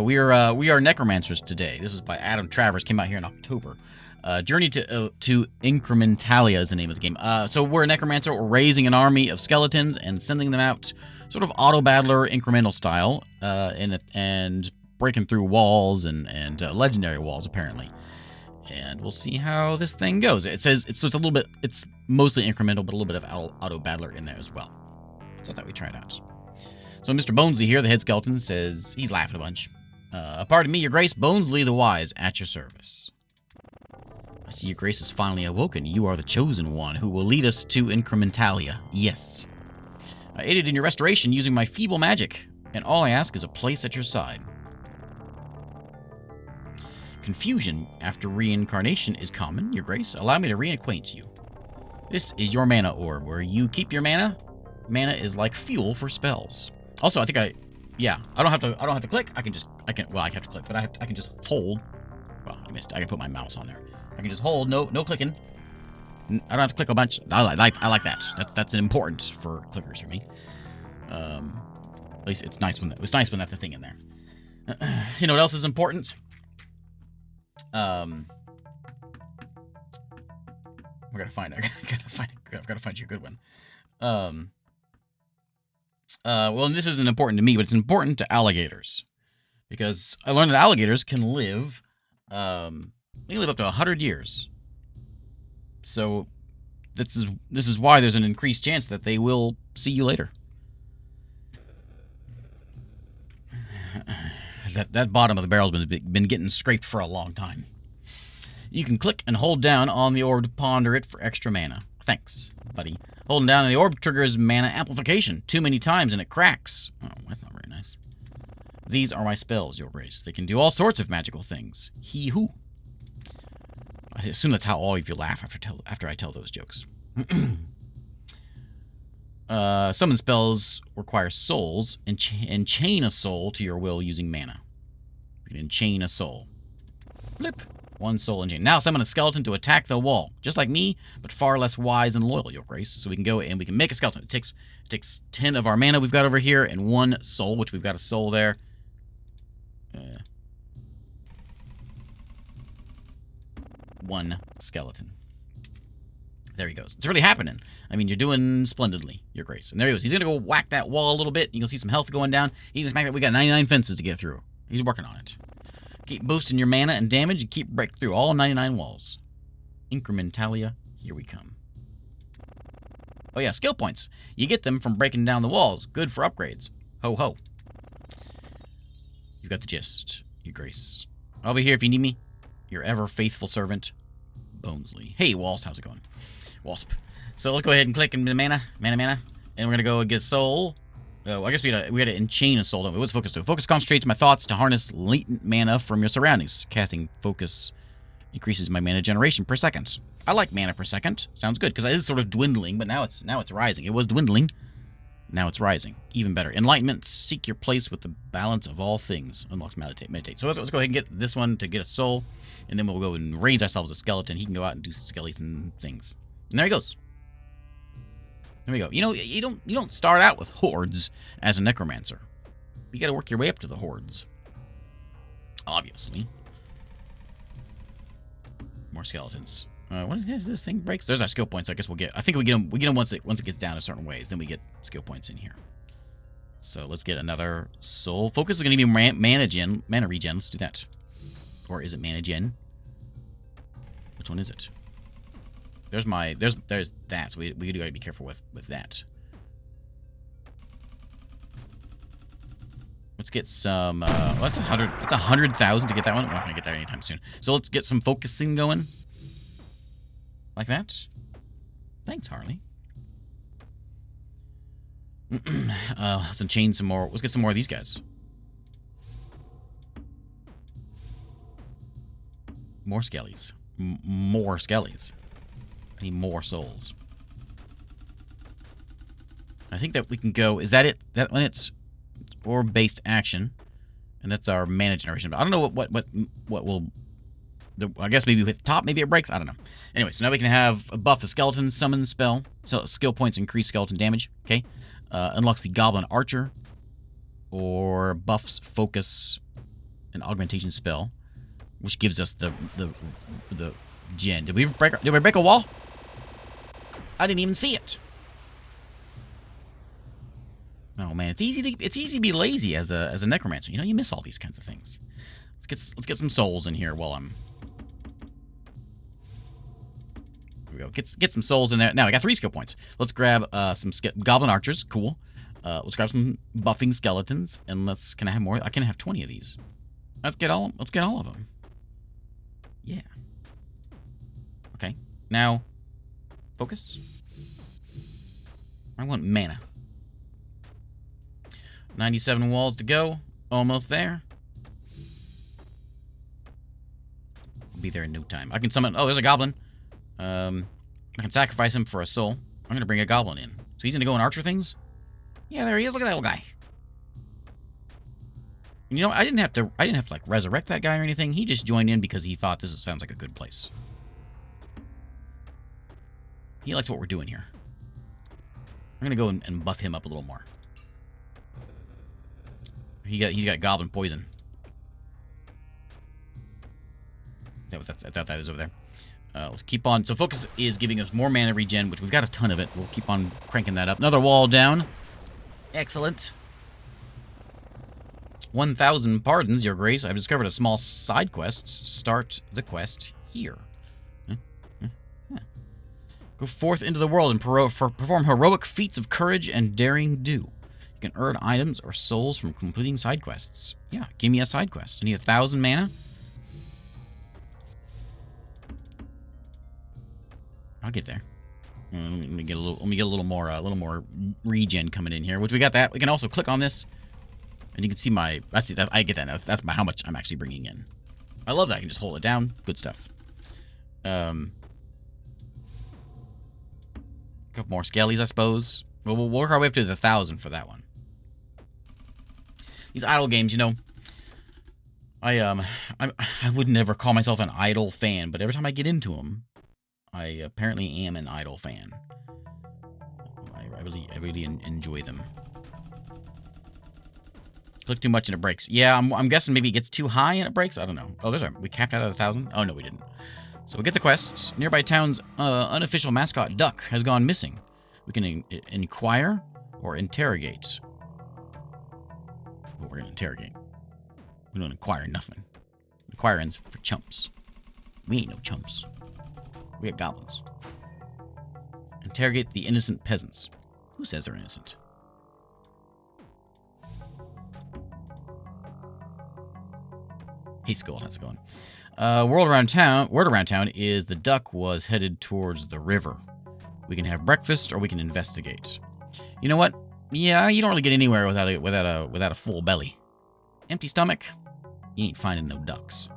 So we are Necromancers today. This is by Adam Travers. Came out here in October. Journey to Incrementalia is the name of the game. So we're a necromancer. We're raising an army of skeletons and sending them out, sort of auto battler incremental style, and breaking through walls and legendary walls apparently. And we'll see how this thing goes. It says it's a little bit. It's mostly incremental, but a little bit of auto battler in there as well. So I thought we'd try it out. So Mr. Bonesley here, the head skeleton, says he's laughing a bunch. Pardon me, Your Grace, Bonesley the Wise, at your service. I see Your Grace has finally awoken. You are the chosen one who will lead us to Incrementalia. Yes. I aided in your restoration using my feeble magic, and all I ask is a place at your side. Confusion after reincarnation is common, Your Grace. Allow me to reacquaint you. This is your mana orb, where you keep your mana. Mana is like fuel for spells. Also, I think I don't have to click. I have to click, but I can just hold. Well, I missed. I can put my mouse on there. I can just hold. No clicking. I don't have to click a bunch. I like that. That's important for clickers for me. At least it's nice when that's the thing in there. You know what else is important? I gotta find you a good one. Well, and this isn't important to me, but it's important to alligators, because I learned that alligators can live, up to 100 years. So this is why there's an increased chance that they will see you later. That bottom of the barrel's been getting scraped for a long time. You can click and hold down on the orb to ponder it for extra mana. Thanks, buddy. Holding down on the orb triggers mana amplification too many times and it cracks. Oh, that's not very nice. These are my spells, Your Grace. They can do all sorts of magical things. He-hoo. I assume that's how all of you laugh after I tell those jokes. Summon spells require souls, and chain a soul to your will using mana. You can enchain a soul. Flip. One soul enchain. Now summon a skeleton to attack the wall. Just like me, but far less wise and loyal, Your Grace. So we can go and we can make a skeleton. It takes 10 of our mana we've got over here, and 1 soul, which we've got a soul there. One skeleton. There he goes. It's really happening. I mean, you're doing splendidly, Your Grace. And there he goes. He's going to go whack that wall a little bit. You can see some health going down. He's just that we got 99 fences to get through. He's working on it. Keep boosting your mana and damage and keep breaking through all 99 walls. Incrementalia, here we come. Oh yeah, skill points. You get them from breaking down the walls. Good for upgrades. Ho ho. You got the gist, Your Grace. I'll be here if you need me. Your ever faithful servant, Bonesley. Hey, Waltz, how's it going? Wasp. So let's go ahead and click into mana, and we're gonna go and get a soul. I guess we had to enchain a soul, don't we? What's focus do? Focus concentrates my thoughts to harness latent mana from your surroundings. Casting focus increases my mana generation per second. I like mana per second. Sounds good, because it is sort of dwindling, but now it's rising. It was dwindling. Now it's rising. Even better. Enlightenment. Seek your place with the balance of all things. Unlocks meditate. So let's go ahead and get this one to get a soul, and then we'll go and raise ourselves a skeleton. He can go out and do skeleton things. And there he goes. There we go. You know, you don't start out with hordes as a necromancer. You got to work your way up to the hordes. Obviously. More skeletons. What is this thing breaks? There's our skill points. I guess we'll get. I think we get them once it gets down a certain ways. Then we get skill points in here. So let's get another soul. Focus is going to be mana regen. Let's do that. Or is it mana gen? Which one is it? There's that. So we do got to be careful with that. Let's get some. That's 100. That's 100,000 to get that one. We're not gonna get that anytime soon. So let's get some focusing going. Like that. Thanks, Harley. Let's enchain some more. Let's get some more of these guys. More skellies. More skellies. I need more souls. I think that we can go. Is that it? That when it's orb-based action, and that's our mana generation. But I don't know what will. I guess maybe with the top, maybe it breaks. I don't know. Anyway, so now we can have a buff the skeleton summon spell. So skill points increase skeleton damage. Okay, unlocks the goblin archer, or buffs focus an augmentation spell, which gives us the gen. Did we break a wall? I didn't even see it. Oh man, it's easy to be lazy as a necromancer. You know, you miss all these kinds of things. Let's get some souls in here while I'm. Here we go. Get some souls in there. Now I got 3 skill points. Let's grab some goblin archers. Cool. Let's grab some buffing skeletons, and can I have more? I can have 20 of these. Let's get all of them. Yeah. Okay. Now, focus. I want mana. 97 walls to go. Almost there. I'll be there in no time. I can summon. Oh, there's a goblin. I can sacrifice him for a soul. I'm gonna bring a goblin in. So he's gonna go and archer things. Yeah, there he is. Look at that little guy. And you know, I didn't have to like resurrect that guy or anything. He just joined in because he thought sounds like a good place. He likes what we're doing here. I'm gonna go and buff him up a little more. He's got goblin poison. I thought that is over there. Let's keep on. So focus is giving us more mana regen, which we've got a ton of it. We'll keep on cranking that up. Another wall down. Excellent. 1,000 pardons, Your Grace. I've discovered a small side quest. Start the quest here. Go forth into the world and perform heroic feats of courage and daring do. You can earn items or souls from completing side quests. Yeah, give me a side quest. I need 1,000 mana. I'll get there. Let me get a little more regen coming in here. Which we got that. We can also click on this, and you can see my. I get that. That's how much I'm actually bringing in. I love that. I can just hold it down. Good stuff. A couple more skellies, I suppose. We'll work our way up to the 1,000 for that one. These idle games, you know, I would never call myself an idle fan, but every time I get into them, I apparently am an idle fan. I really enjoy them. Click too much and it breaks. Yeah, I'm guessing maybe it gets too high and it breaks. I don't know. Oh, we capped out at 1,000. Oh no, we didn't. So we get the quests. Nearby town's unofficial mascot duck has gone missing. We can inquire or interrogate. Well, we're gonna interrogate. We don't inquire nothing. Inquiring's for chumps. We ain't no chumps. We got goblins. Interrogate the innocent peasants. Who says they're innocent? Hey, Skull, how's it going? Word around town is the duck was headed towards the river. We can have breakfast or we can investigate. You know what? Yeah, you don't really get anywhere without a full belly. Empty stomach, you ain't finding no ducks.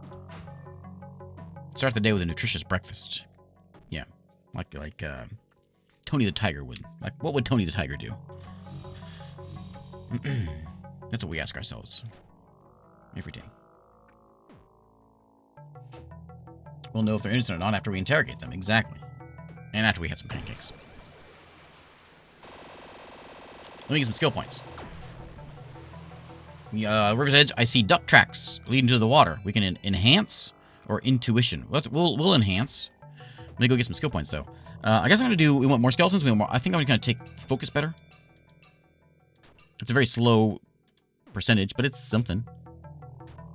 Start the day with a nutritious breakfast. Yeah, like Tony the Tiger would. Like, what would Tony the Tiger do? That's what we ask ourselves every day. We'll know if they're innocent or not after we interrogate them. Exactly. And after we had some pancakes. Let me get some skill points. River's Edge, I see duck tracks leading to the water. We can enhance or intuition. We'll enhance. Let me go get some skill points, though. I guess I'm going to do... We want more skeletons? I think I'm going to take focus better. It's a very slow percentage, but it's something.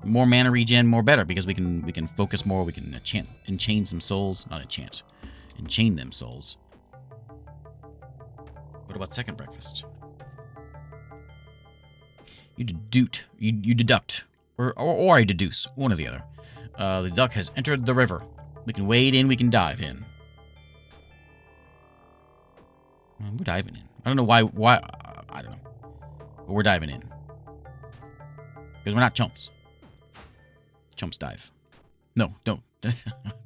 More mana regen, more better, because we can focus more. We can enchain some souls. Not enchant. Enchain them souls. What about second breakfast? You deduct. Or I deduce. One or the other. The duck has entered the river. We can wade in, we can dive in. We're diving in. I don't know why, I don't know. But we're diving in. Because we're not chumps. Chumps dive. No, don't.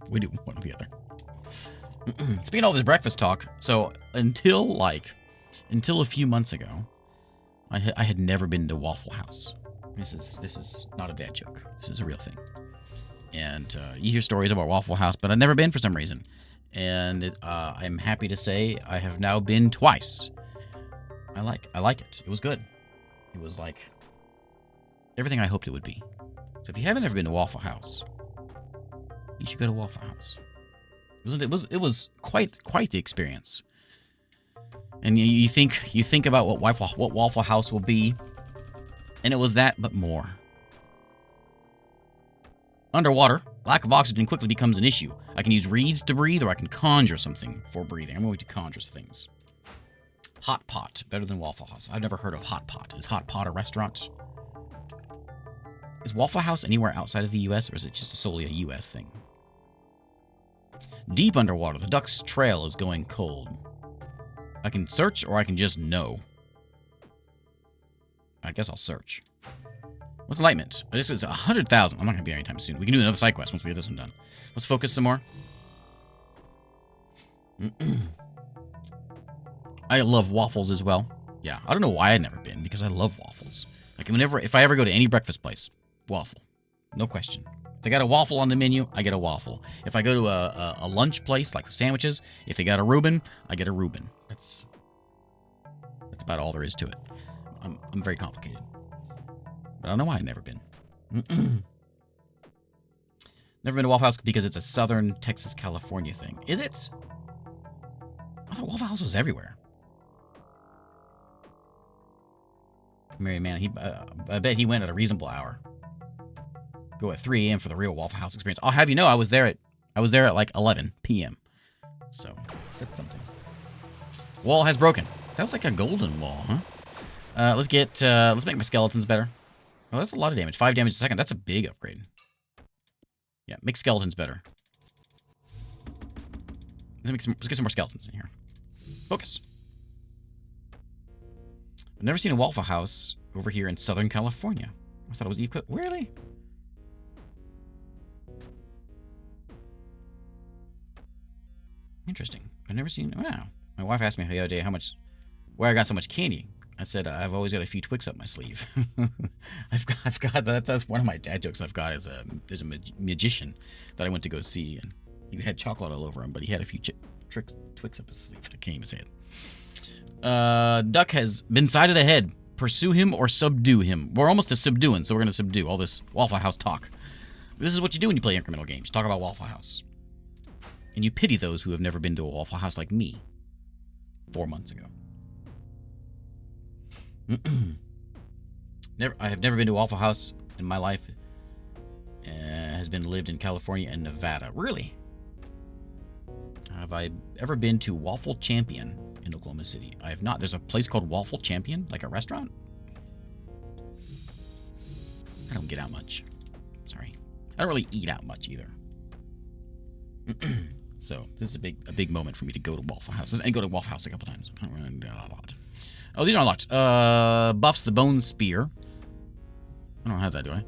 We do one or the other. Speaking of all this breakfast talk, so until a few months ago, I had never been to Waffle House. This is not a dad joke. This is a real thing. And you hear stories about Waffle House, but I've never been for some reason. And I'm happy to say I have now been twice. I like it. It was good. It was like everything I hoped it would be. So if you haven't ever been to Waffle House, you should go to Waffle House. It was quite the experience. And you think about what Waffle House will be, and it was that, but more. Underwater, lack of oxygen quickly becomes an issue. I can use reeds to breathe, or I can conjure something for breathing. I'm going to conjure things. Hot Pot, better than Waffle House. I've never heard of Hot Pot. Is Hot Pot a restaurant? Is Waffle House anywhere outside of the U.S., or is it just solely a U.S. thing? Deep underwater, the duck's trail is going cold. I can search, or I can just know. I guess I'll search. What's enlightenment? This is 100,000. I'm not going to be anytime soon. We can do another side quest once we get this one done. Let's focus some more. I love waffles as well. Yeah, I don't know why I've never been, because I love waffles. Like, if I ever go to any breakfast place, waffle. No question. If they got a waffle on the menu, I get a waffle. If I go to a lunch place, like sandwiches, if they got a Reuben, I get a Reuben. That's about all there is to it. I'm very complicated. But I don't know why I've never been. Never been to Waffle House because it's a southern Texas, California thing. Is it? I thought Waffle House was everywhere. Mary Man, I bet he went at a reasonable hour. Go at 3 a.m. for the real Waffle House experience. I'll have you know, I was there at like 11 p.m. So that's something. Wall has broken. That was like a golden wall, huh? Let's make my skeletons better. Oh, that's a lot of damage. 5 damage a second. That's a big upgrade. Yeah, make skeletons better. Let's get some more skeletons in here. Focus. I've never seen a Waffle House over here in Southern California. I thought it was really? Interesting. I've never seen. Wow. My wife asked me the other day where I got so much candy. I said I've always got a few Twix up my sleeve. I've got that's one of my dad jokes I've got. There's a magician that I went to go see, and he had chocolate all over him, but he had a few Twix up his sleeve. I can't even say it. Duck has been sighted ahead. Pursue him or subdue him. We're almost to subduing, so we're going to subdue all this Waffle House talk. This is what you do when you play incremental games. Talk about Waffle House. And you pity those who have never been to a Waffle House like me 4 months ago. I have never been to a Waffle House in my life. Has been lived in California and Nevada. Really? Have I ever been to Waffle Champion in Oklahoma City? I have not. There's a place called Waffle Champion, like a restaurant? I don't get out much. Sorry. I don't really eat out much either. So this is a big moment for me to go to Waffle House. And go to Waffle House a couple times. A lot. Oh, these are unlocked. Buffs the bone spear. I don't have that, do I?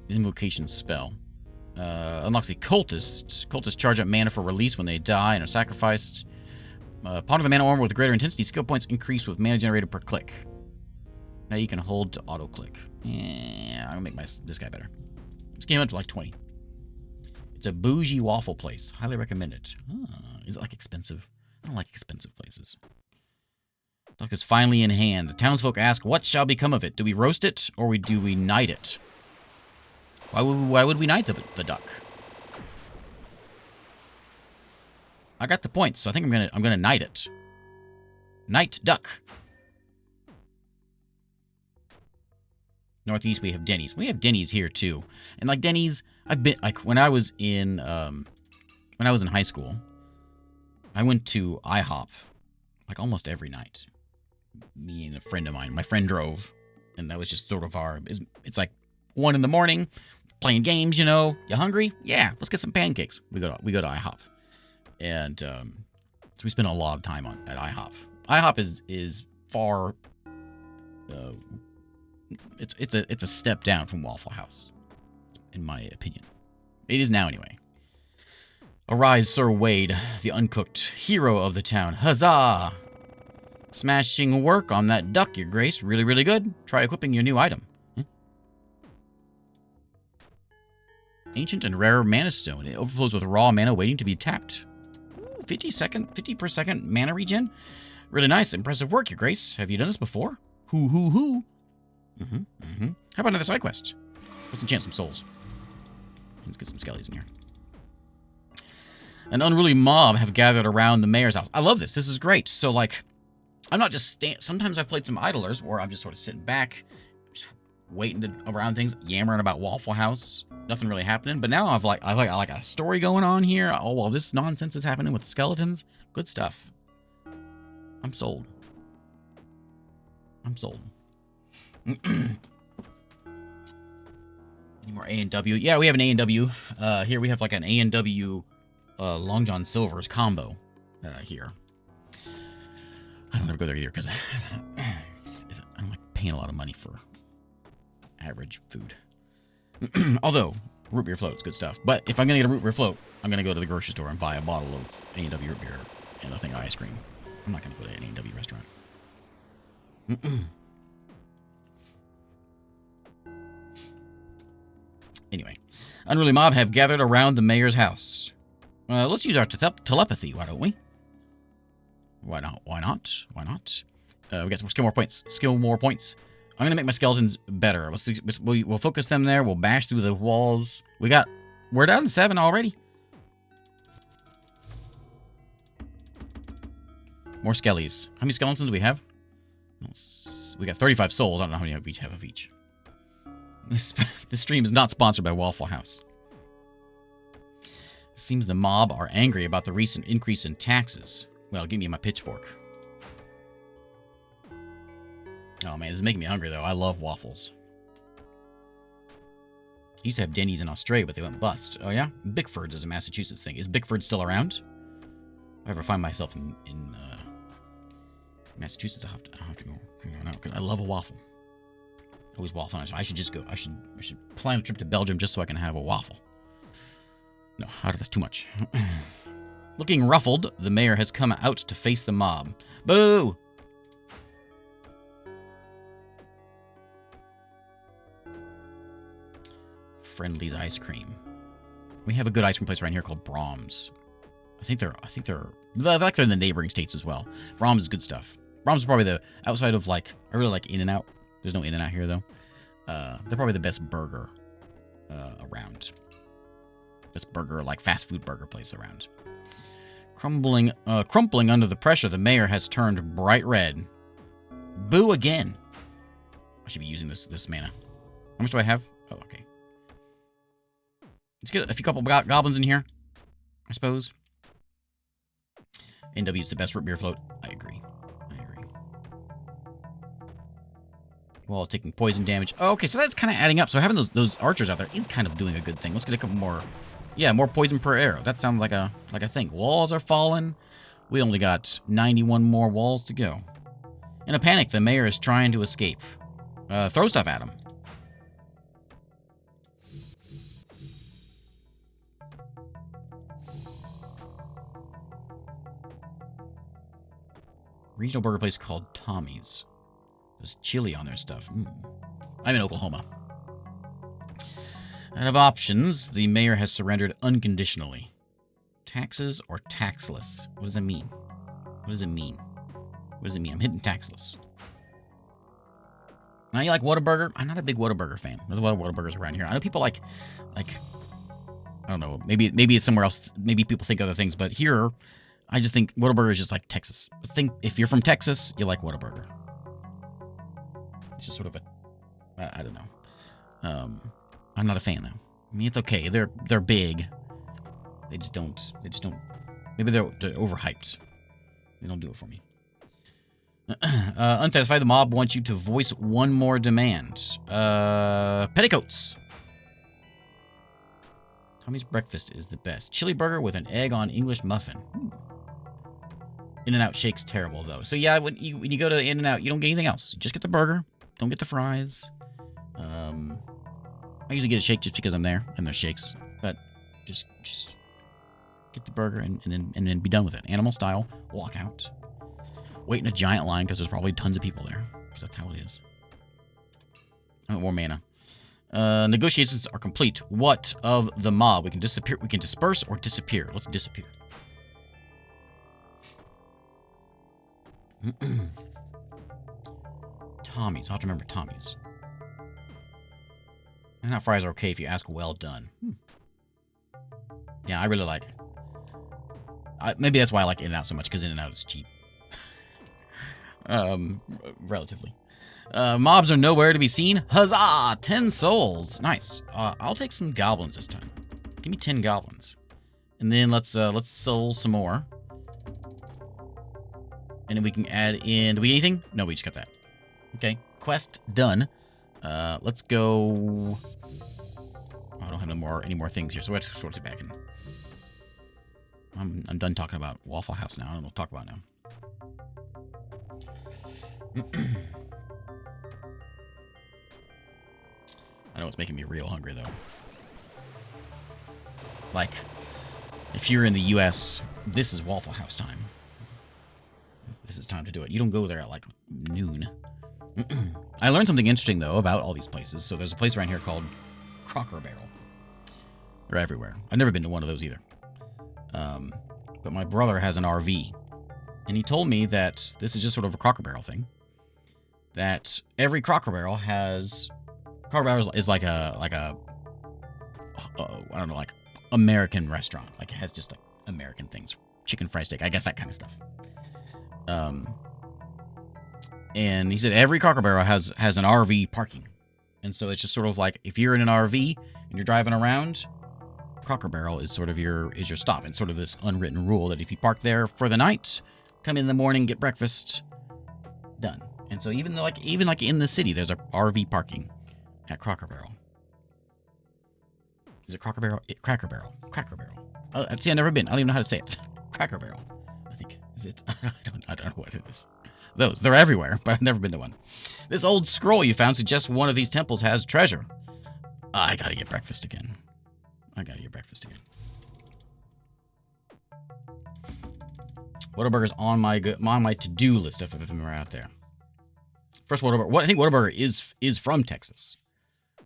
Invocation spell. Unlocks the cultist. Cultists charge up mana for release when they die and are sacrificed. Pawn of the mana armor with greater intensity. Skill points increase with mana generated per click. Now you can hold to auto click. Yeah, I'm gonna make this guy better. This game up to like 20. It's a bougie waffle place. Highly recommend it. Is it like expensive? I don't like expensive places. Duck is finally in hand. The townsfolk ask, what shall become of it? Do we roast it, or do we knight it? Why would we knight the duck? I got the point, so I think I'm gonna knight it. Knight duck. Northeast we have Denny's. We have Denny's here too, and like Denny's, I've been like when I was in high school, I went to IHOP like almost every night. Me and a friend of mine. My friend drove, and that was just sort of it's like 1 in the morning, playing games. You know, you hungry? Yeah, let's get some pancakes. We go to IHOP, and so we spent a lot of time at IHOP. IHOP is far. It's a step down from Waffle House, in my opinion. It is now anyway. Arise, Sir Wade, the uncooked hero of the town. Huzzah! Smashing work on that duck, Your Grace. Really, really good. Try equipping your new item. Ancient and rare mana stone. It overflows with raw mana waiting to be tapped. 50 per second mana regen. Really nice. Impressive work, Your Grace. Have you done this before? Hoo. How about another side quest? Let's enchant some souls. Let's get some skellies in here. An unruly mob have gathered around the mayor's house. I love this. This is great. So, like, I'm not just sometimes I've played some idlers where I'm just sort of sitting back, just waiting around things, yammering about Waffle House. Nothing really happening. But now I like a story going on here. Oh, well, this nonsense is happening with the skeletons. Good stuff. I'm sold. I'm sold. Any more A&W? Yeah, we have an A&W. Here we have like an A&W Long John Silver's combo here. I don't ever go there either because I don't like paying a lot of money for average food. Although, root beer float's good stuff. But if I'm going to get a root beer float, I'm going to go to the grocery store and buy a bottle of A&W root beer and a thing of ice cream. I'm not going to go to an A&W restaurant. Anyway, unruly mob have gathered around the mayor's house. Let's use our telepathy, why don't we? Why not? Why not? Why not? We got some skill more points. Skill more points. I'm gonna make my skeletons better. We'll focus them there. We'll bash through the walls. We're down to 7 already. More skellies. How many skeletons do we have? We got 35 souls. I don't know how many we each have of each. This stream is not sponsored by Waffle House. It seems the mob are angry about the recent increase in taxes. Well, give me my pitchfork. Oh man, this is making me hungry though. I love waffles. Used to have Denny's in Australia, but they went bust. Oh yeah? Bickford's is a Massachusetts thing. Is Bickford still around? If I ever find myself in Massachusetts, I'll have to go out because I love a waffle. Always waffle. I should just go. I should plan a trip to Belgium just so I can have a waffle. No, that's too much. Looking ruffled, the mayor has come out to face the mob. Boo! Friendly's ice cream. We have a good ice cream place around here called Brahms. I think they're in the neighboring states as well. Brahms is good stuff. Brahms is probably the outside of like I really like In-N-Out. There's no In-N-Out here though. They're probably the best burger around. Best burger, like fast food burger place around. Crumpling under the pressure, the mayor has turned bright red. Boo again. I should be using this mana. How much do I have? Oh, okay. Let's get a few couple goblins in here, I suppose. NW is the best root beer float. I agree. While taking poison damage. Oh, okay, so that's kind of adding up. So having those archers out there is kind of doing a good thing. Let's get a couple more. Yeah, more poison per arrow. That sounds like a thing. Walls are falling. We only got 91 more walls to go. In a panic, the mayor is trying to escape. Throw stuff at him. Regional burger place called Tommy's. There's chili on their stuff. I'm in Oklahoma. Out of options, the mayor has surrendered unconditionally. Taxes or taxless? What does that mean? What does it mean? What does it mean? I'm hitting taxless. Now you like Whataburger? I'm not a big Whataburger fan. There's a lot of Whataburgers around here. I know people like I don't know. Maybe it's somewhere else. Maybe people think other things, but here, I just think Whataburger is just like Texas. If you're from Texas, you like Whataburger. It's just sort of I don't know. I'm not a fan though. I mean, it's okay. They're big. They just don't. Maybe they're overhyped. They don't do it for me. Unsatisfied, the mob wants you to voice one more demand. Petticoats. Tommy's breakfast is the best. Chili burger with an egg on English muffin. In-N-Out shake's terrible though. So yeah, when you go to In-N-Out, you don't get anything else. You just get the burger. Don't get the fries. I usually get a shake just because I'm there and there's shakes. But just get the burger and then be done with it. Animal style. Walk out. Wait in a giant line because there's probably tons of people there. So that's how it is. I want more mana. Negotiations are complete. What of the mob? We can disappear. We can disperse or disappear. Let's disappear. Tommy's. I'll have to remember Tommy's. And hot fries are okay if you ask well done. Yeah, I really like it. Maybe that's why I like In-N-Out so much, because In-N-Out is cheap. Relatively. Mobs are nowhere to be seen. Huzzah! 10 souls. Nice. I'll take some goblins this time. Give me 10 goblins. And then let's soul some more. And then we can add in... Do we get anything? No, we just got that. Okay. Quest done. Let's go... I don't have any more things here, so let's sort it back in. I'm done talking about Waffle House now. I don't know what to talk about now. I know it's making me real hungry, though. Like, if you're in the U.S., this is Waffle House time. This is time to do it. You don't go there at, like, noon. I learned something interesting, though, about all these places. So there's a place around here called Crocker Barrel. They're everywhere. I've never been to one of those either. But my brother has an RV. And he told me that this is just sort of a Crocker Barrel thing. That every Crocker Barrel has... Crocker Barrel is like a I don't know, like American restaurant. Like it has just like American things. Chicken fried steak. I guess that kind of stuff. And he said every Crocker Barrel has an RV parking. And so it's just sort of like if you're in an RV and you're driving around, Crocker Barrel is sort of your stop. It's sort of this unwritten rule that if you park there for the night, come in the morning, get breakfast, done. And so even in the city, there's a RV parking at Crocker Barrel. Is it Crocker Barrel? Cracker Barrel. Cracker Barrel. See, I've never been. I don't even know how to say it. Cracker Barrel. I think. Is it? I don't know what it is. They're everywhere, but I've never been to one. This old scroll you found suggests one of these temples has treasure. I gotta get breakfast again. Whataburger's on my to-do list if I'm out there. First Whataburger. I think Whataburger is from Texas.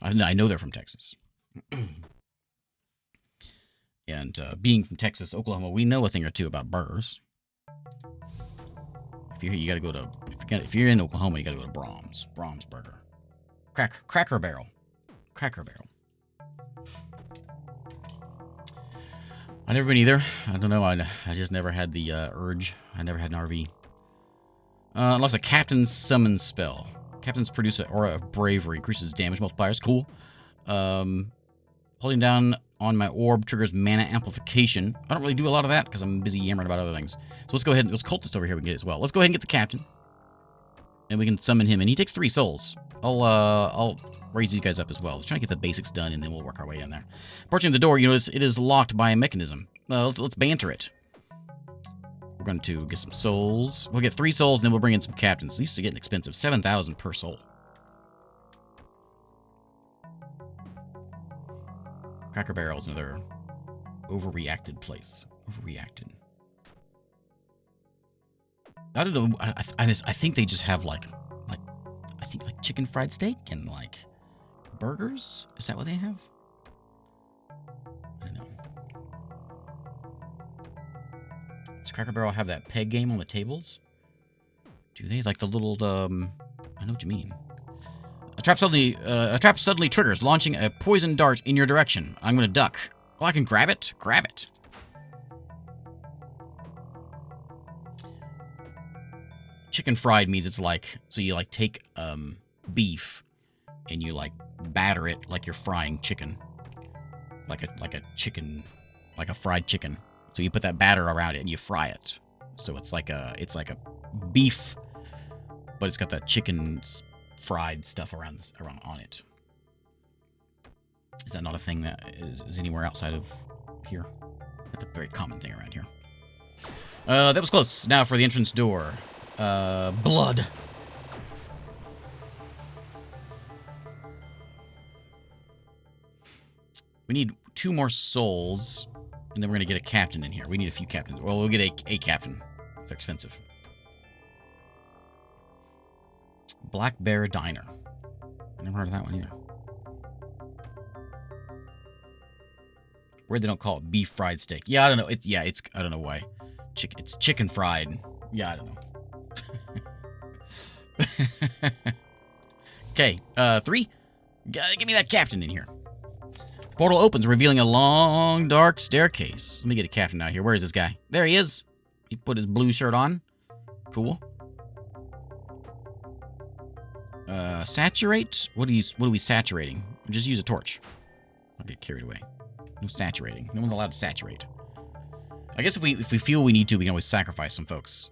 I know they're from Texas. And being from Texas, Oklahoma, we know a thing or two about burgers. If you're in Oklahoma, you gotta go to Brahms Burger. Cracker Barrel. I've never been either. I don't know. I just never had the urge. I never had an RV. Unlocks a Captain's Summon spell. Captains produce an aura of bravery. Increases damage multipliers. Cool. Holding down on my orb triggers mana amplification. I don't really do a lot of that because I'm busy yammering about other things. So let's go ahead and there's cultists over here we can get as well. Let's go ahead and get the captain. And we can summon him. And he takes 3 souls. I'll raise these guys up as well. Let's try to get the basics done and then we'll work our way in there. Approaching the door, you notice it is locked by a mechanism. Let's banter it. We're going to get some souls. We'll get 3 souls and then we'll bring in some captains. These are getting expensive. 7,000 per soul. Cracker Barrel is another overreacted place. Overreacted. I don't know. I think they just have like chicken fried steak and like burgers. Is that what they have? I don't know. Does Cracker Barrel have that peg game on the tables? Do they? Like the little I know what you mean. A trap suddenly triggers, launching a poison dart in your direction. I'm gonna duck. Oh, I can grab it? Grab it. Chicken fried meat is like, so you like take beef and you like batter it like you're frying chicken. Like a fried chicken. So you put that batter around it and you fry it. So it's like a beef, but it's got that chicken fried stuff around on it. Is that not a thing that is anywhere outside of here? That's a very common thing around here. That was close. Now for the entrance door. Blood. We need 2 more souls, and then we're gonna get a captain in here. We need a few captains. Well, we'll get a captain. They're expensive. Black Bear Diner. I never heard of that one either. Where they don't call it beef fried steak. Yeah, I don't know. I don't know why. It's chicken fried. Yeah, I don't know. Okay, 3, Give me that captain in here. Portal opens, revealing a long, dark staircase. Let me get a captain out here. Where is this guy? There he is. He put his blue shirt on. Cool. Saturate? What are we saturating? Just use a torch. I'll get carried away. No saturating. No one's allowed to saturate. I guess if we feel we need to, we can always sacrifice some folks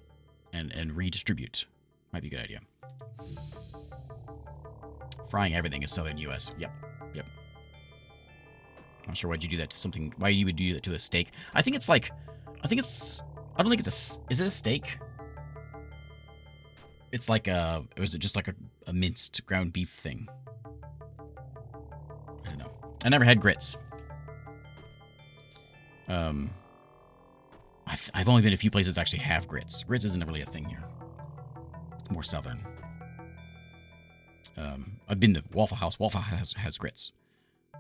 and redistribute. Might be a good idea. Frying everything is southern U.S. Yep. Not sure why'd you do that to something. Why you would do that to a steak? I don't think it's is it a steak? It's like or is it just like a minced ground beef thing? I don't know. I never had grits. I've only been to a few places that actually have grits. Grits isn't really a thing here. It's more southern. I've been to Waffle House. Waffle House has grits,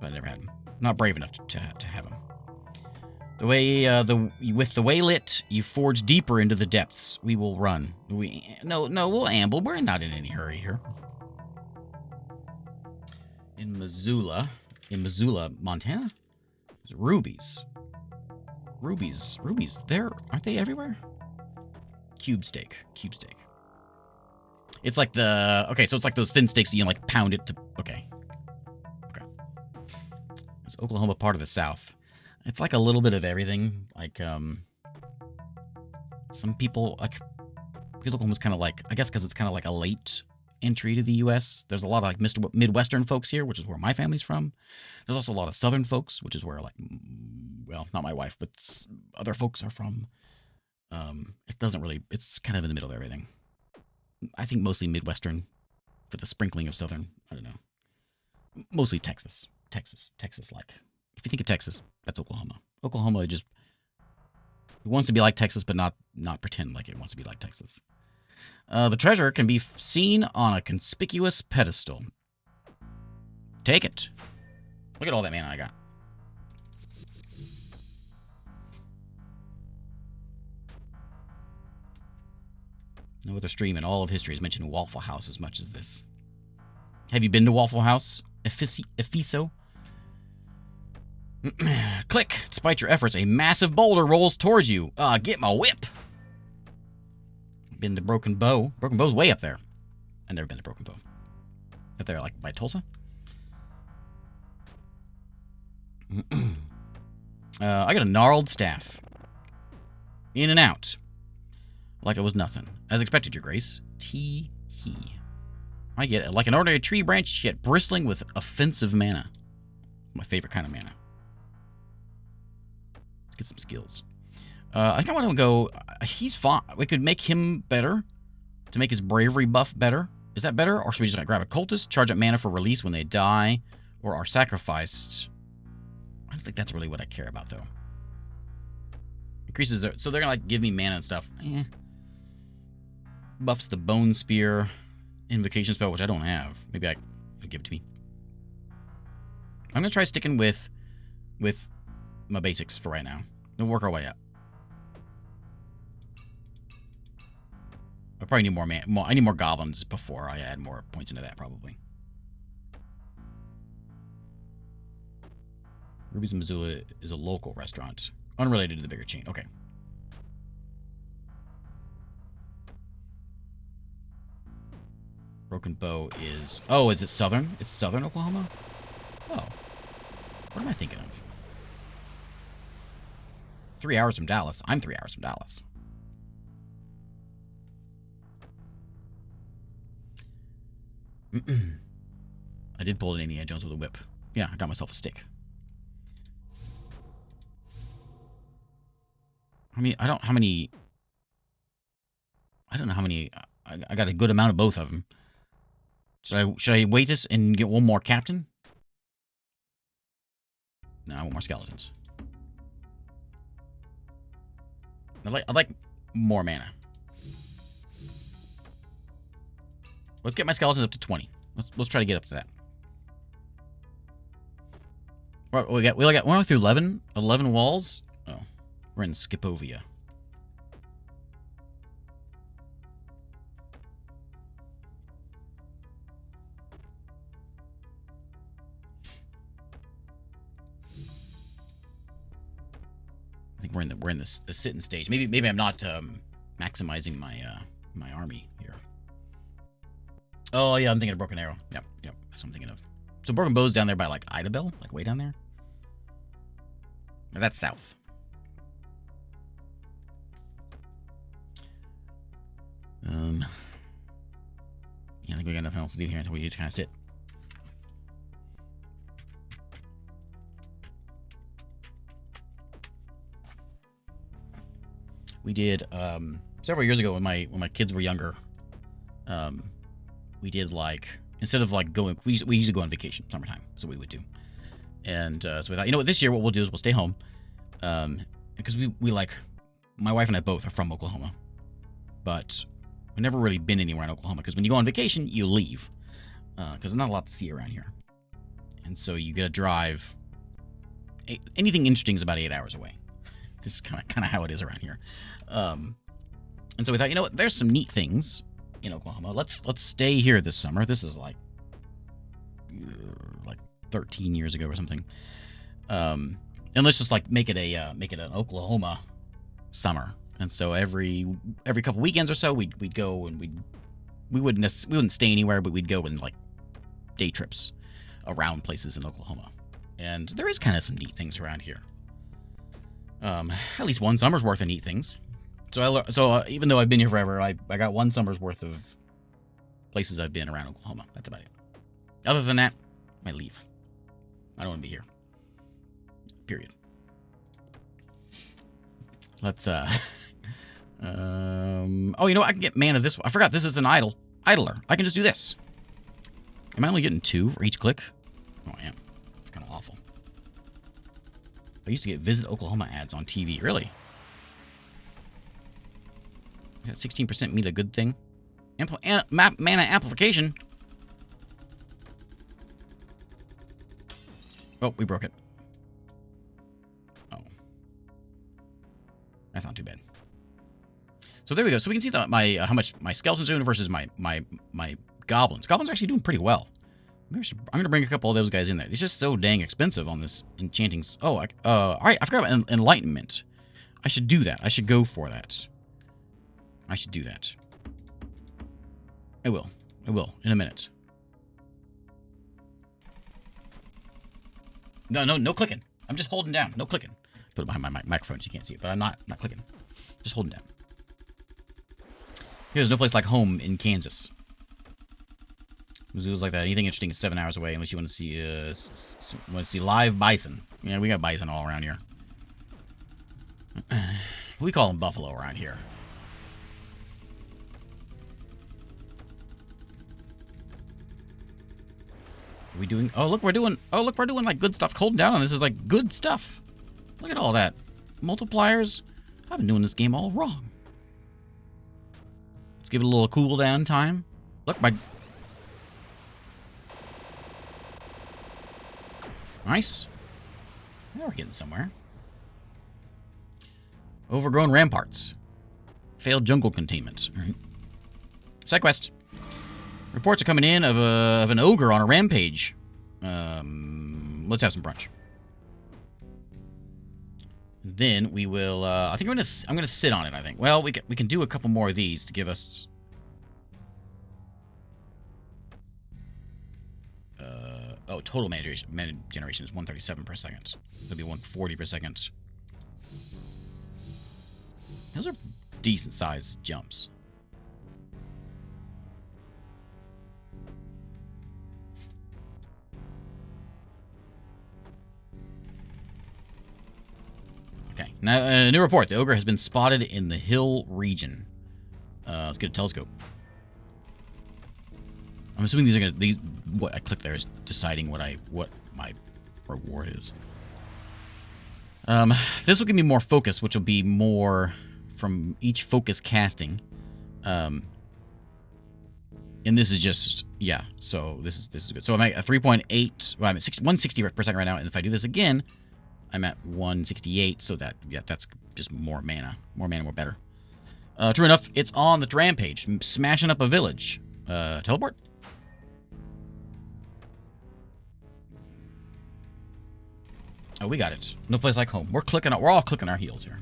but I never had them. Not brave enough to have them. The way with the way lit, you forge deeper into the depths. We will run. No, we'll amble. We're not in any hurry here. In Missoula, Montana, rubies. Rubies. There aren't they everywhere? Cube steak. It's like so it's like those thin steaks that you like pound it to. Okay. Is Oklahoma part of the South? It's like a little bit of everything. Like, some people, like, because Oklahoma's kind of like, I guess because it's kind of like a late entry to the U.S. There's a lot of, like, Midwestern folks here, which is where my family's from. There's also a lot of Southern folks, which is where, like, well, not my wife, but other folks are from. It doesn't really, it's kind of in the middle of everything. I think mostly Midwestern for the sprinkling of Southern. I don't know. Mostly Texas, like. If you think of Texas, that's Oklahoma. Oklahoma just wants to be like Texas, but not pretend like it wants to be like Texas. The treasure can be seen on a conspicuous pedestal. Take it. Look at all that mana I got. No other stream in all of history has mentioned Waffle House as much as this. Have you been to Waffle House? Efiso? Click! Despite your efforts, a massive boulder rolls towards you. Get my whip! Been to Broken Bow. Broken Bow's way up there. I've never been to Broken Bow. Up there, like, by Tulsa? I got a gnarled staff. In and out. Like it was nothing. As expected, Your Grace. Tee-hee. I get it. Like an ordinary tree branch, yet bristling with offensive mana. My favorite kind of mana. Let's get some skills. I think I want to go... He's fine. We could make him better. To make his bravery buff better. Is that better? Or should we just grab a cultist, charge up mana for release when they die, or are sacrificed? I don't think that's really what I care about, though. Increases their... So they're going to, like, give me mana and stuff. Buffs the Bone Spear invocation spell, which I don't have. Maybe I could give it to me. I'm going to try sticking with my basics for right now. We'll work our way up. I probably need more I need more goblins before I add more points into that, probably. Ruby's in Missoula is a local restaurant. Unrelated to the bigger chain. Okay. Broken Bow is... Oh, is it southern? It's southern Oklahoma? Oh. What am I thinking of? 3 hours from Dallas. I'm 3 hours from Dallas. I did pull an Indiana Jones with a whip. Yeah, I got myself a stick. I don't know how many... I got a good amount of both of them. Should I wait this and get one more captain? No, I want more skeletons. I'd like more mana. Let's get my skeletons up to 20. Let's try to get up to that. We only got 1 through 11 walls. Oh, we're in Skipovia. think we're in the sitting stage. Maybe I'm not maximizing my my army here. Oh yeah, I'm thinking of Broken Arrow. Yep, that's what I'm thinking of. So Broken Bow's down there by like Idabel, like way down there. Or that's south. Yeah, I think we got nothing else to do here until we just kind of sit. We did several years ago when my kids were younger. We did like instead of like going, we usually go on vacation summertime. That's what we would do. And so we thought, you know what, this year what we'll do is we'll stay home, because we like, my wife and I both are from Oklahoma, but we've never really been anywhere in Oklahoma, because when you go on vacation, you leave, because there's not a lot to see around here. And so you gotta drive. Anything interesting is about 8 hours away. This is kind of how it is around here. And so we thought, you know what, there's some neat things in Oklahoma. Let's stay here this summer. This is like 13 years ago or something. And let's just like make it an Oklahoma summer. And so every couple weekends or so, we'd go and we wouldn't stay anywhere, but we'd go in like day trips around places in Oklahoma. And there is kind of some neat things around here. At least one summer's worth of neat things. So even though I've been here forever, I got one summer's worth of places I've been around Oklahoma. That's about it. Other than that, I leave. I don't want to be here. Period. Let's oh, you know what? I can get mana this one. I forgot this is an idler. I can just do this. Am I only getting 2 for each click? Oh, I am. It's kind of awful. I used to get Visit Oklahoma ads on TV. Really? Yeah, 16% mean a good thing. Mana amplification. Oh, we broke it. Oh. That's not too bad. So there we go. So we can see how much my skeletons are doing versus my goblins. Goblins are actually doing pretty well. I'm going to bring a couple of those guys in there. It's just so dang expensive on this enchanting. Oh, all right. I forgot about enlightenment. I should do that. I should go for that. I should do that. I will. In a minute. No clicking. I'm just holding down. No clicking. Put it behind my microphone so you can't see it, but I'm not clicking. Just holding down. There's no place like home in Kansas. Zoos like that. Anything interesting is 7 hours away, unless you want to see live bison. Yeah, we got bison all around here. We call them buffalo around here. Are we doing? Oh, look, we're doing like good stuff. Holding down on this is like good stuff. Look at all that. Multipliers. I've been doing this game all wrong. Let's give it a little cooldown time. Look, nice. Now we're getting somewhere. Overgrown ramparts. Failed jungle containment. All right. Side quest. Reports are coming in of an ogre on a rampage. Let's have some brunch. Then we will. I think I'm gonna sit on it. I think. Well, we can do a couple more of these to give us. Oh, total mana generation is 137 per second. It'll be 140 per second. Those are decent sized jumps. Okay, now a new report. The ogre has been spotted in the hill region. Let's get a telescope. I'm assuming what I click there is deciding what my reward is. This will give me more focus, which will be more from each focus casting. And this is just, yeah, so this is good. So I'm at a 3.8, well, I'm at 160 per second right now, and if I do this again, I'm at 168, so that, yeah, that's just more mana. More mana, more better. True enough, it's on the rampage, smashing up a village. Teleport? Oh, we got it. No place like home. We're all clicking our heels here.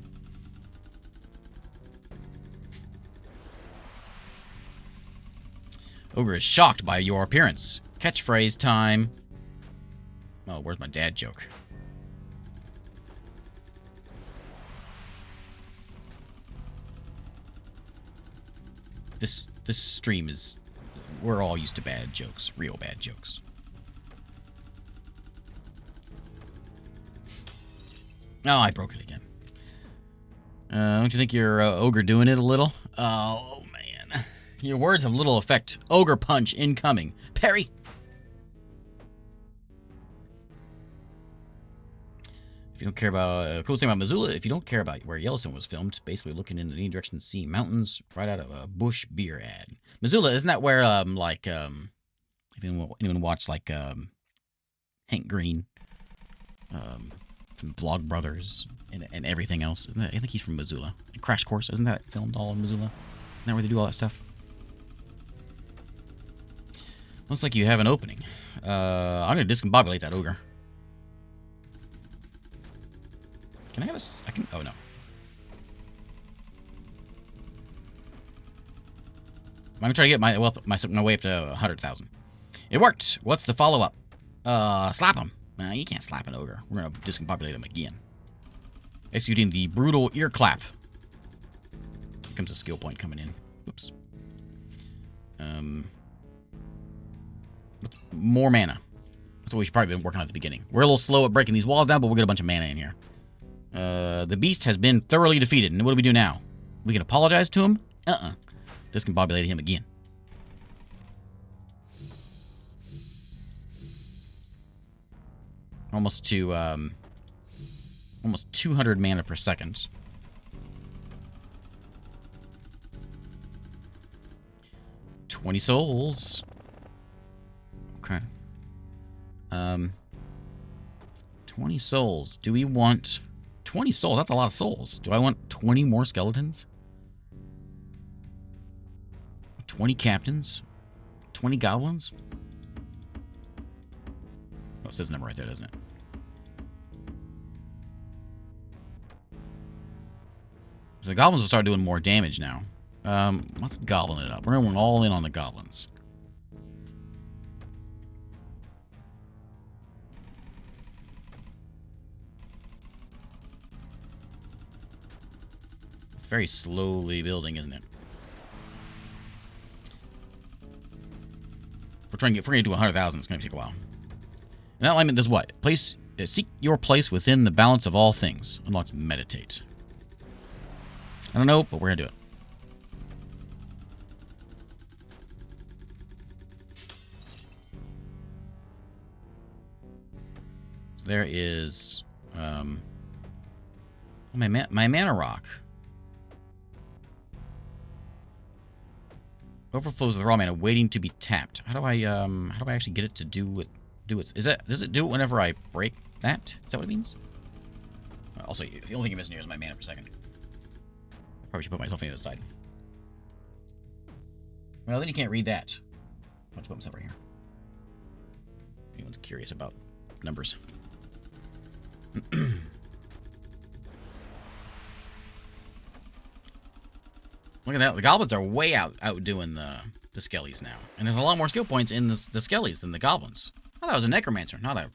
Ogre is shocked by your appearance. Catchphrase time. Oh, where's my dad joke? This stream is... We're all used to bad jokes. Real bad jokes. Oh, I broke it again. Don't you think you're ogre doing it a little? Oh, man. Your words have little effect. Ogre punch incoming. Parry. If you don't care about... cool thing about Missoula, if you don't care about where Yellowstone was filmed, basically looking in any direction to see mountains right out of a Bush beer ad. Missoula, isn't that where, if anyone watched, Hank Green, from Vlog Brothers and everything else? I think he's from Missoula. Crash Course, isn't that filmed all in Missoula? Isn't that where they do all that stuff? Looks like you have an opening. I'm going to discombobulate that ogre. Can I have a... I can... Oh, no. I'm going to try to get my way up to 100,000. It worked. What's the follow-up? Slap him. You can't slap an ogre. We're going to discombobulate him again. Executing the brutal ear clap. Here comes a skill point coming in. Whoops. More mana. That's what we should probably been working on at the beginning. We're a little slow at breaking these walls down, but we'll get a bunch of mana in here. The beast has been thoroughly defeated. And what do we do now? We can apologize to him? Discombobulate him again. Almost to, almost 200 mana per second. $20 souls. Okay. 20 souls. Do we want 20 souls? That's a lot of souls. Do I want 20 more skeletons? 20 captains? 20 goblins? Oh, it says the number right there, doesn't it? So the goblins will start doing more damage now. Let's goblin it up. We're going all in on the goblins. It's very slowly building, isn't it? If we're going to do 100,000, it's going to take a while. And that alignment does what? Seek your place within the balance of all things. Unlocks meditate. I don't know, but we're going to do it. There is my mana rock. Overflows with raw mana waiting to be tapped. How do I actually get it to do it? Does it do it whenever I break that? Is that what it means? Also, the only thing I'm missing here is my mana per second. I probably should put myself on the other side. Well, then you can't read that. I'll just put myself right here. Anyone's curious about numbers. Look at that. The goblins are way outdoing the skellies now. And there's a lot more skill points in the skellies than the goblins. I thought it was a necromancer, not a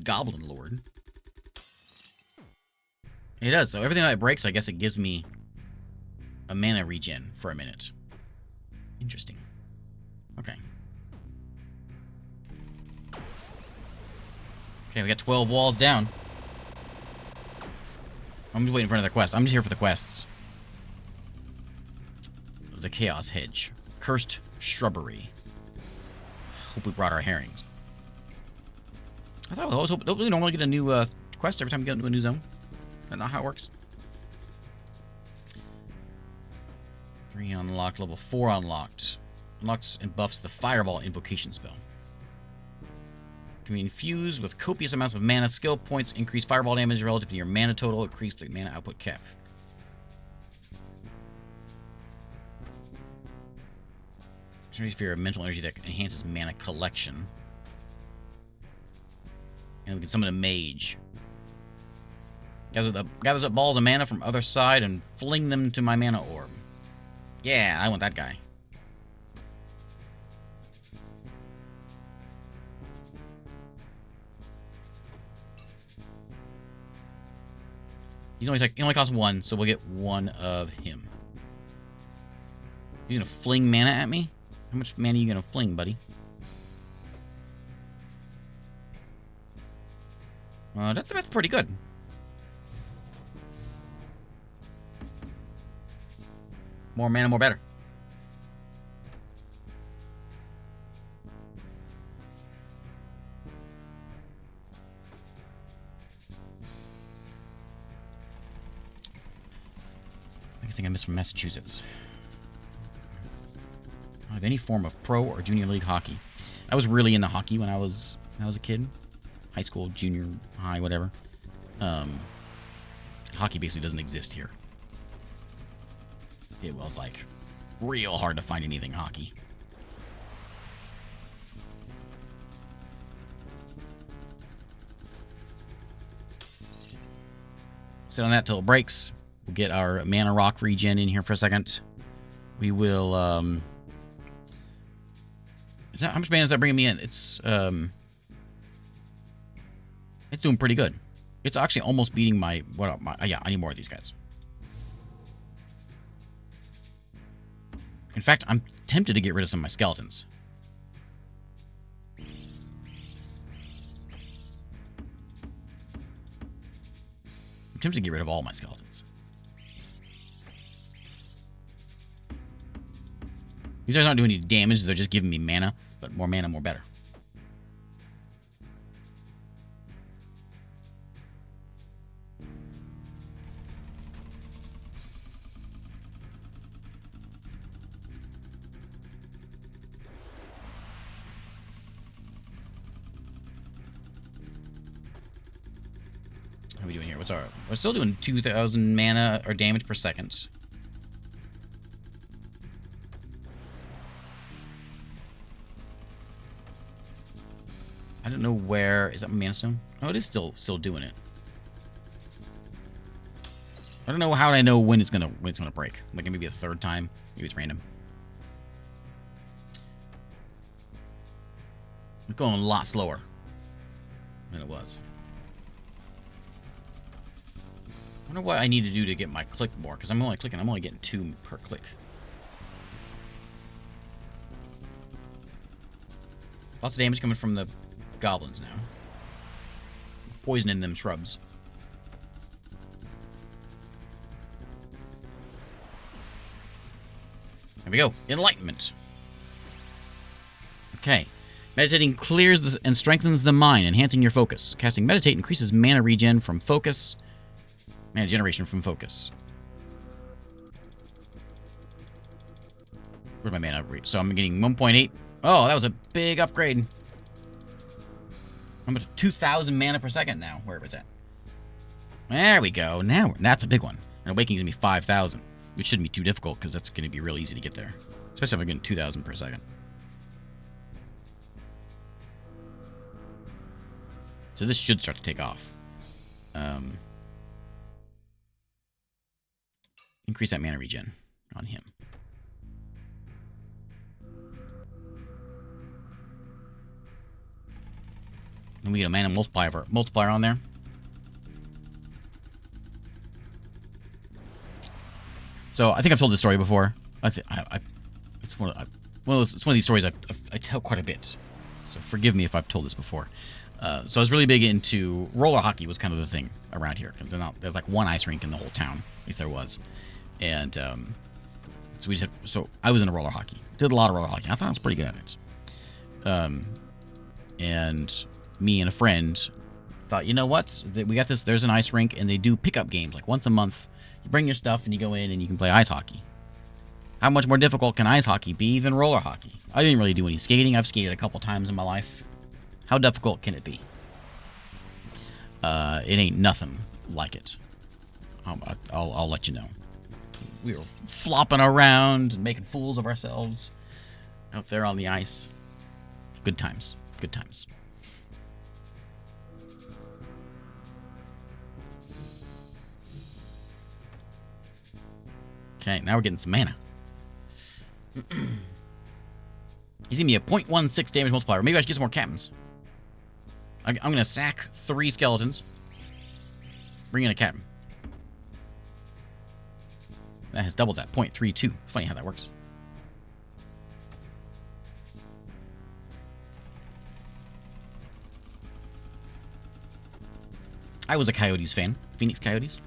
goblin lord. It does. So everything that breaks, I guess it gives me a mana regen for a minute. Interesting. Okay. Okay, we got 12 walls down. I'm just waiting for another quest. I'm just here for the quests. The Chaos Hedge. Cursed Shrubbery. Hope we brought our herrings. Don't we normally get a new quest every time we get into a new zone? Is that not how it works? 3 unlocked, level 4 unlocked. Unlocks and buffs the Fireball invocation spell. Can be infused with copious amounts of mana. Skill points increase fireball damage relative to your mana total. Increase the mana output cap. Sphere of mental energy that enhances mana collection. And we can summon a mage. Gathers up balls of mana from other side and fling them to my mana orb. Yeah, I want that guy. He only costs 1, so we'll get 1 of him. He's gonna fling mana at me? How much mana are you gonna fling, buddy? That's pretty good. More mana, more better. Biggest thing I missed from Massachusetts. I don't have any form of pro or junior league hockey. I was really into hockey when I was a kid. High school, junior high, whatever. Hockey basically doesn't exist here. It was like real hard to find anything hockey. Sit on that till it breaks. We'll get our mana rock regen in here for a second. We will how much mana is that bringing me in? It's doing pretty good. It's actually almost beating my yeah, I need more of these guys. In fact, I'm tempted to get rid of some of my skeletons. I'm tempted to get rid of all my skeletons. These guys aren't doing any damage, they're just giving me mana, but more mana, more better. How are we doing here? What's our... We're still doing 2,000 mana or damage per second. I don't know where... Is that my mana stone? Oh, it is still doing it. I don't know how I know when it's gonna break. Like maybe a third time. Maybe it's random. I'm going a lot slower than it was. I wonder what I need to do to get my click more, because I'm only clicking. I'm only getting 2 per click. Lots of damage coming from the goblins now. Poisoning them shrubs. There we go. Enlightenment. Okay. Meditating clears and strengthens the mind, enhancing your focus. Casting Meditate increases mana regen from focus. Mana generation from focus. Where's my mana? So I'm getting 1.8. Oh, that was a big upgrade. I'm up to 2,000 mana per second now, wherever it's at. There we go. Now, that's a big one. And Awakening's going to be 5,000, which shouldn't be too difficult, because that's going to be real easy to get there. Especially if I'm getting 2,000 per second. So this should start to take off. Increase that mana regen on him. And we get a mana multiplier on there. So I think I've told this story before. It's one of these stories I tell quite a bit. So forgive me if I've told this before. So I was really big into roller hockey. Was kind of the thing around here, because there's like one ice rink in the whole town, at least there was. And so I was into roller hockey. Did a lot of roller hockey. I thought I was pretty good at it. And me and a friend thought, you know what? We got this. There's an ice rink, and they do pickup games like once a month. You bring your stuff, and you go in, and you can play ice hockey. How much more difficult can ice hockey be than roller hockey? I didn't really do any skating. I've skated a couple times in my life. How difficult can it be? It ain't nothing like it. I'll let you know. We were flopping around and making fools of ourselves out there on the ice. Good times. Good times. Okay, now we're getting some mana. He's giving me a 0.16 damage multiplier. Maybe I should get some more captains. I'm going to sack 3 skeletons. Bring in a captain. That has doubled that, 0.32. Funny how that works. I was a Coyotes fan. Phoenix Coyotes.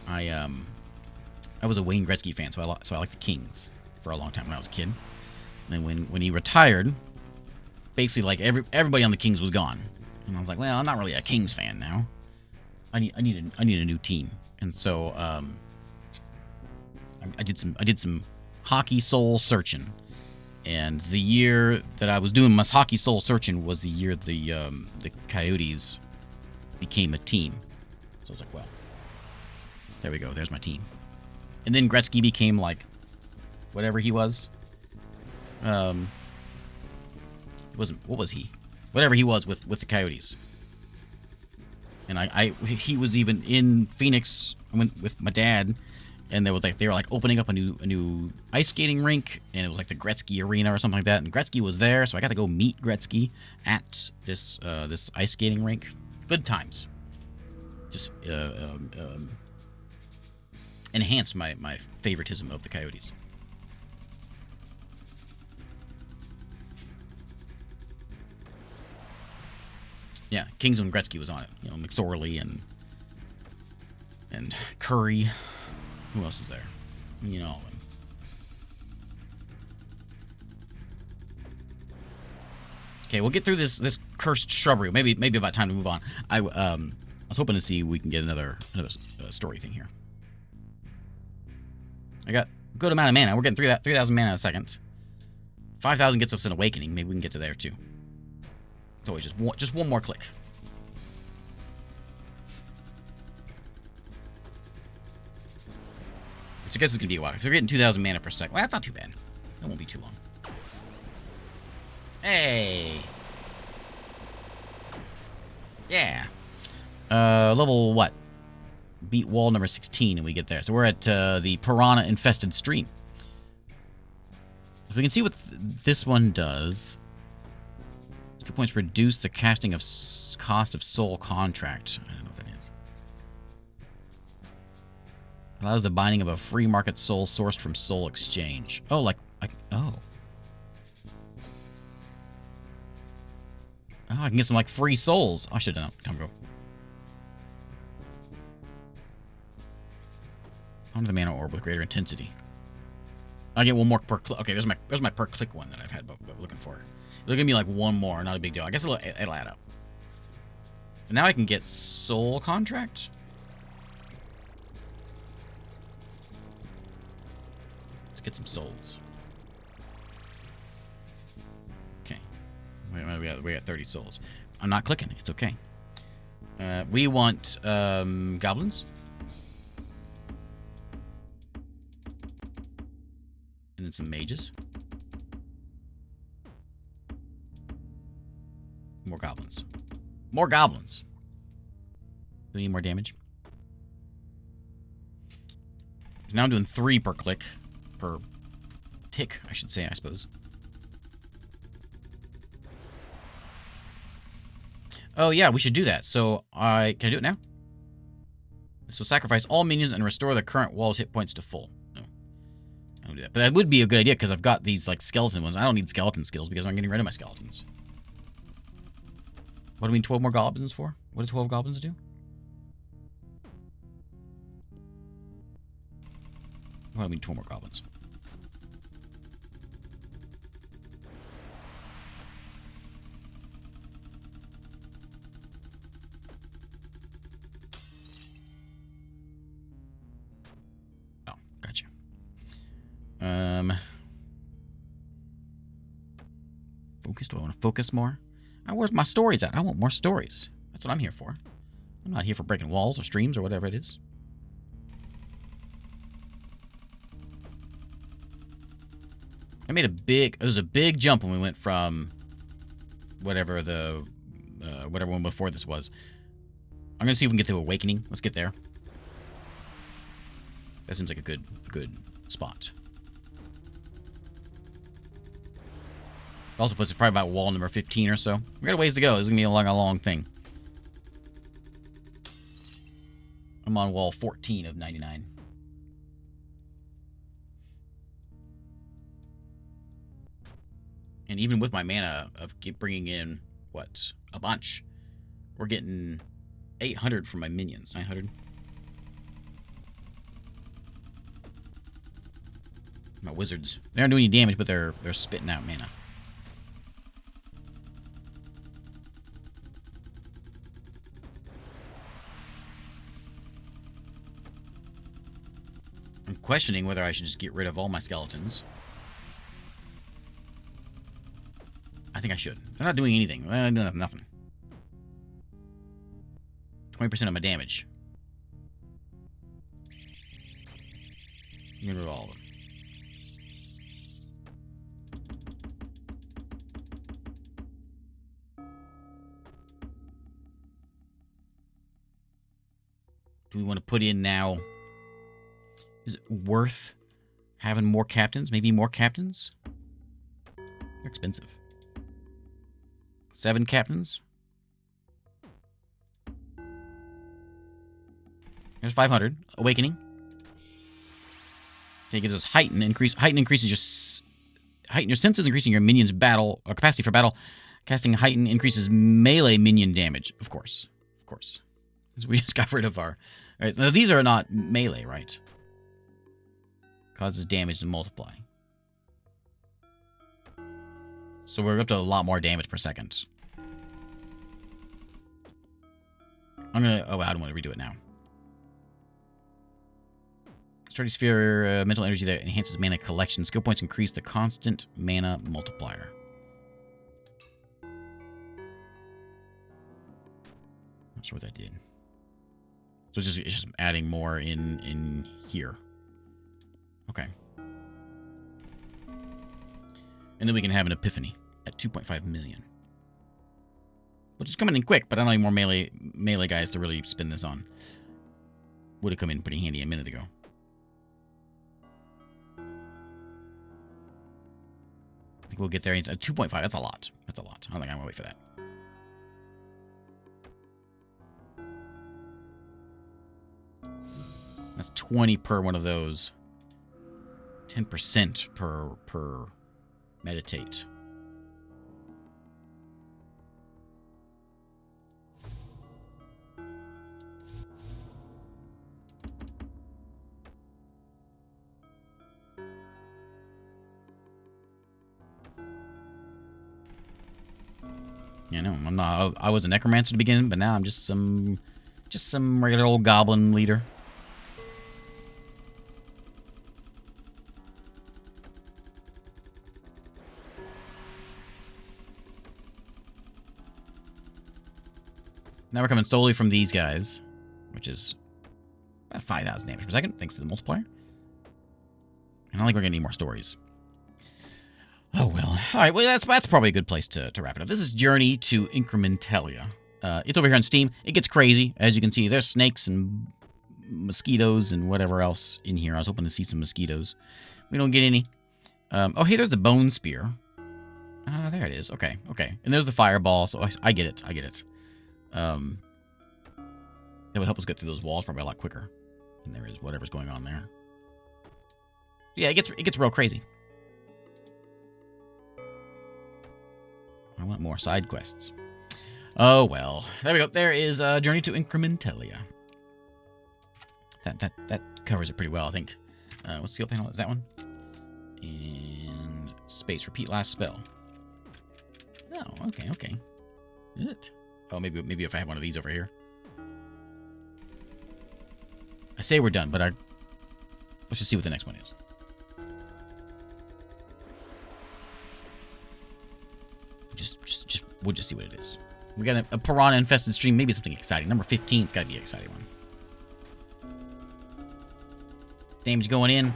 I was a Wayne Gretzky fan, so I liked the Kings for a long time when I was a kid. And then when he retired, basically like everybody on the Kings was gone, and I was like, well, I'm not really a Kings fan now. I need a new team, and so I did some hockey soul searching, and the year that I was doing my hockey soul searching was the year the Coyotes became a team. So I was like, well, there we go. There's my team. And then Gretzky became like whatever he was. It wasn't, what was he? Whatever he was with the Coyotes. And he was even in Phoenix with my dad, and they were like opening up a new ice skating rink, and it was like the Gretzky Arena or something like that. And Gretzky was there, so I got to go meet Gretzky at this ice skating rink. Good times. Just enhanced my favoritism of the Coyotes. Yeah, Kings when Gretzky was on it. You know, McSorley and Curry. Who else is there? You know all of them. Okay, we'll get through this cursed shrubbery. Maybe about time to move on. I was hoping to see if we can get another story thing here. I got a good amount of mana. We're getting 3,000 mana a second. 5,000 gets us an awakening. Maybe we can get to there too. It's always just one more click. Which I guess is gonna be a while. If we're getting 2,000 mana per second, well, that's not too bad. That won't be too long. Hey. Yeah. Level what? Beat wall number 16 and we get there. So we're at the piranha-infested stream. If we can see what this one does. Skill points reduce the casting of cost of soul contract. I don't know what that is. Allows the binding of a free market soul sourced from soul exchange. Oh, oh, I can get some like free souls. I should have done it. Time to go. Onto the mana orb with greater intensity. I get one more per click. Okay, there's my per click one that I've had but looking for. It'll give me like one more, not a big deal. I guess it'll add up. But now I can get soul contract. Let's get some souls. Okay. We got 30 souls. I'm not clicking. It's okay. We want goblins. And then some mages. More goblins. More goblins. Do we need more damage? Now I'm doing 3 per click. Per tick, I should say, I suppose. Oh, yeah, we should do that. So, can I do it now? So, sacrifice all minions and restore the current wall's hit points to full. No. I don't do that. But that would be a good idea, because I've got these, like, skeleton ones. I don't need skeleton skills, because I'm getting rid of my skeletons. What do we need 12 more goblins for? What do 12 goblins do? What do we need 12 more goblins? Oh, gotcha. Focus? Do I want to focus more? Where's my stories at? I want more stories. That's what I'm here for. I'm not here for breaking walls or streams or whatever it is. It was a big jump when we went from whatever whatever one before this was. I'm gonna see if we can get to Awakening. Let's get there. That seems like a good spot. It also puts it probably about wall number 15 or so. We got a ways to go. This is going to be a long thing. I'm on wall 14 of 99. And even with my mana of bringing in, what, a bunch, we're getting 800 from my minions. 900. My wizards. They aren't doing any damage, but they're spitting out mana. I'm questioning whether I should just get rid of all my skeletons. I think I should. They're not doing anything. They're not doing nothing. 20% of my damage. Get rid of all of them. Do we want to put in now? Is it worth having more captains? Maybe more captains? They're expensive. 7 captains. There's 500. Awakening. Okay, it gives us heighten. Heighten increases your heighten your senses, increasing your minion's battle or capacity for battle. Casting heighten increases melee minion damage. Of course. Of course. So we just got rid of our... Alright, now these are not melee, right? Causes damage to multiply. So we're up to a lot more damage per second. I'm gonna... Oh, I don't want to redo it now. Sturdy sphere, mental energy that enhances mana collection. Skill points increase the constant mana multiplier. Not sure what that did. So it's just adding more in here. Okay. And then we can have an epiphany at 2.5 million. Which is coming in quick, but I don't need more melee guys to really spin this on. Would have come in pretty handy a minute ago. I think we'll get there. 2.5, that's a lot. That's a lot. I don't think I'm going to wait for that. That's 20 per one of those. 10% per meditate. Yeah, no, I'm not. I was a necromancer to begin, but now I'm just some regular old goblin leader. Now we're coming solely from these guys, which is about 5,000 damage per second, thanks to the multiplier. And I don't think we're getting any more stories. Oh, well. All right, well, that's probably a good place to wrap it up. This is Journey to Incrementalia. It's over here on Steam. It gets crazy. As you can see, there's snakes and mosquitoes and whatever else in here. I was hoping to see some mosquitoes. We don't get any. Oh, hey, there's the bone spear. There it is. Okay, okay. And there's the fireball, so I get it. I get it. That would help us get through those walls probably a lot quicker than there is whatever's going on there. Yeah, it gets real crazy. I want more side quests. Oh well, there we go. There is Journey to Incrementalia. That covers it pretty well, I think. What skill panel is that one? And space. Repeat last spell. Oh, okay, okay. Is it? Oh, maybe if I have one of these over here. I say we're done, but let's just see what the next one is. We'll just see what it is. We got a piranha infested stream. Maybe something exciting. Number 15. It's got to be an exciting one. Damage going in.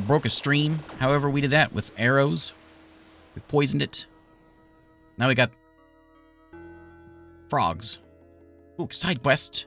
Broke a stream. However, we did that with arrows. We poisoned it. Now we got frogs. Ooh, side quest.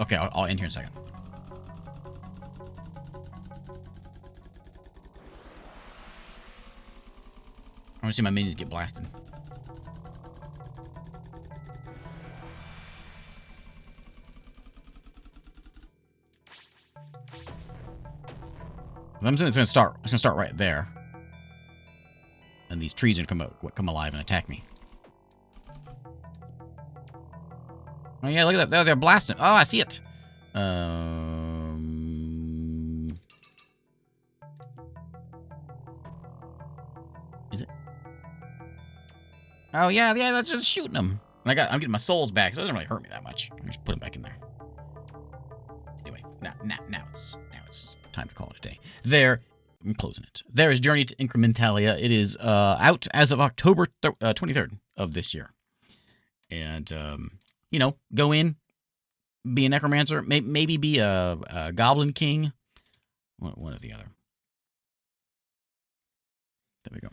Okay, I'll end here in a second. I want to see my minions get blasted. I'm just gonna start. It's gonna start right there, and these trees are gonna come alive and attack me. Oh yeah, look at that! They're blasting. Oh, I see it. Is it? Oh yeah, that's just shooting them. And I'm getting my souls back, so it doesn't really hurt me that much. I just put them back in there. Anyway, now it's time to call it a day. I'm closing it. There is Journey to Incrementalia. It is out as of October 23rd of this year. And, you know, go in, be a necromancer, maybe be a goblin king. One or the other. There we go.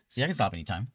See, I can stop anytime.